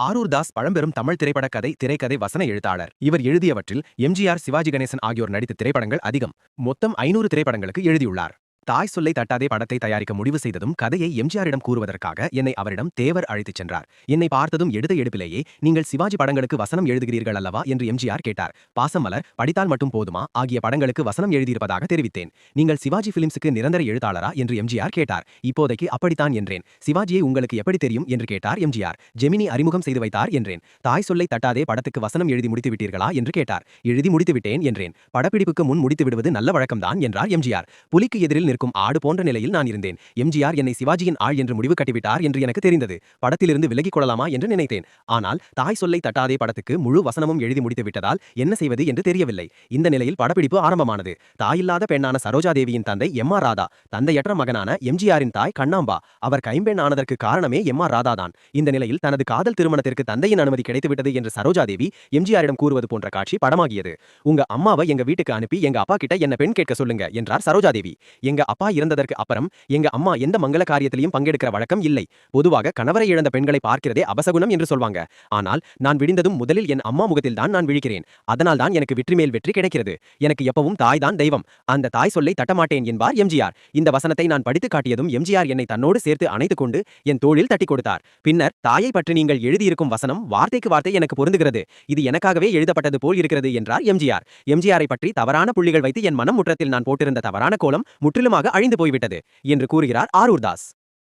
ஆரூர் தாஸ் பழம்பெரும் தமிழ் திரைப்பட கதை, திரைக்கதை, வசன எழுத்தாளர். இவர் எழுதியவற்றில் எம்ஜிஆர், சிவாஜி கணேசன் ஆகியோர் நடித்த திரைப்படங்கள் அதிகம். மொத்தம் 500 திரைப்படங்களுக்கு எழுதியுள்ளார். தாய் சொல்லை தட்டாதே படத்தை தயாரிக்க முடிவு செய்ததும் கதையை எம்ஜிஆரிடம் கூறுவதற்காக என்னை அவரிடம் தேவர் அழைத்துச் சென்றார். என்னை பார்த்ததும் எடுத்த எடுப்பிலேயே, நீங்கள் சிவாஜி படங்களுக்கு வசனம் எழுதுகிறீர்கள் அல்லவா என்று எம்ஜிஆர் கேட்டார். பாசம் மலர், படித்தால் மட்டும் போதுமா ஆகிய படங்களுக்கு வசனம் எழுதியிருப்பதாக தெரிவித்தேன். நீங்கள் சிவாஜி பிலிம்ஸுக்கு நிரந்தர எழுத்தாளரா என்று எம்ஜிஆர் கேட்டார். இப்போதைக்கு அப்படித்தான் என்றேன். சிவாஜியை உங்களுக்கு எப்படி தெரியும் என்று கேட்டார் எம்ஜிஆர். ஜெமினி அறிமுகம் செய்து வைத்தார் என்றேன். தாய் சொல்லை தட்டாதே படத்துக்கு வசனம் எழுதி முடித்து விட்டீர்களா என்று கேட்டார். எழுதி முடித்துவிட்டேன் என்றேன். படப்பிடிப்புக்கு முன் முடித்து விடுவது நல்ல வழக்கம்தான் என்றார் எம்ஜிஆர். புலிக்கு எதிரில் நிற்கும் ஆடு போன்ற நிலையில் நான் இருந்தேன். எம்ஜிஆர் என்னை சிவாஜியின் ஆள் என்று முடிவு கட்டிவிட்டார் என்று எனக்கு தெரிந்தது. படத்திலிருந்து விலகிக் கொள்ளலாமா என்று நினைத்தேன். ஆனால் தாய் சொல்லை தட்டாதே படத்துக்கு முழு வசனமும் எழுதி முடித்து விட்டதால் என்ன செய்வது என்று தெரியவில்லை. இந்த நிலையில் படப்பிடிப்பு ஆரம்பமானது. தாயில்லாத பெண்ணான சரோஜாதேவியின் தந்தை எம்.ஆர். ராதா, தந்தையற்ற மகனான எம்ஜிஆரின் தாய் கண்ணாம்பா. அவர் கைம்பெண் ஆனதற்கு காரணமே எம்.ஆர். ராதா தான். இந்த நிலையில் தனது காதல் திருமணத்திற்கு தந்தையின் அனுமதி கிடைத்துவிட்டது என்று சரோஜாதேவி எம்ஜிஆரிடம் கூறுவது போன்ற காட்சி படமாகியது. உங்க அம்மாவை எங்க வீட்டுக்கு அனுப்பி எங்க அப்பா கிட்ட என்ன பெண் கேட்க சொல்லுங்க என்றார் சரோஜாதேவி. எங்க அப்பா இறந்ததற்கு அப்புறம் எங்க அம்மா எந்த மங்கள காரியத்திலையும் பங்கெடுக்கிற வழக்கம் இல்லை. பொதுவாக கணவரை இழந்த பெண்களை பார்க்கிறதே அபசகுணம் என்று சொல்வாங்க. ஆனால் நான் விடிந்ததும் முதலில் என் அம்மா முகத்தில் தான் நான் விழிக்கிறேன். அதனால் தான் எனக்கு வெற்றி மேல் வெற்றி கிடைக்கிறது. எனக்கு எப்பவும் தாய் தான் தெய்வம். அந்த தாய் சொல்லை தட்டமாட்டேன் என்பார் எம்ஜிஆர். இந்த வசனத்தை நான் படித்து காட்டியதும் எம்ஜிஆர் என்னை தன்னோடு சேர்த்து அணைத்துக் கொண்டு என் தோளில் தட்டி கொடுத்தார். பின்னர், தாயை பற்றி நீங்கள் எழுதியிருக்கும் வசனம் வார்த்தைக்கு வார்த்தை எனக்கு பொருந்துகிறது. இது எனக்காகவே எழுதப்பட்டது போல் இருக்கிறது என்றார் எம்ஜிஆர். எம்ஜிஆரை பற்றி தவறான புள்ளிகள் வைத்து என் மனம் முற்றத்தில் நான் போட்டிருந்த தவறான கோலம் முற்றிலுமாக அழிந்து போய்விட்டது என்று கூறுகிறார் ஆரூர் தாஸ்.